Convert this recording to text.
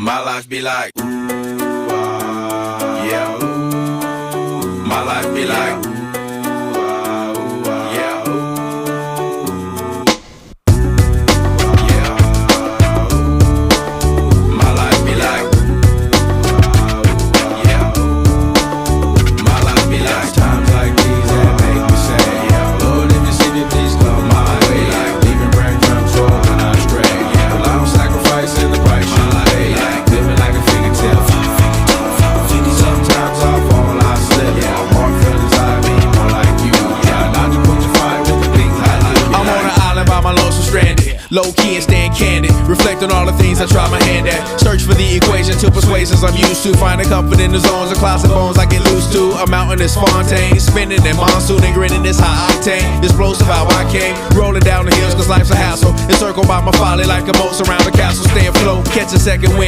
My life be like, ooh, yeah, ooh. My life be like, ooh, yeah, ooh. Yeah, ooh. My life be like, yeah, ooh. My life be like, times like these that make me say, yeah, Lord, if you see me, please come my way. Like leaving breadcrumbs for when I stray. Yeah, well, I'm sacrificing the price you pay. Like living like a fairy tale. Sometimes I fall, I slip. Yeah, I'm more feelings I be more like you. Yeah, not to put your fire with the things I do. I'm on an island by my lonesome stranded. Low key and staying candid. Reflect on all the things I try my hand at. Search for the equation to persuasions I'm used to. Finding comfort in the zones of closet bones I get loose to. A mountain is Fontaine. Spinning in monsoon and grinning this high octane. Explosive how I came. Rolling down the hills cause life's a hassle. Encircled by my folly like a moat around the castle. Stay afloat, catch a second wind.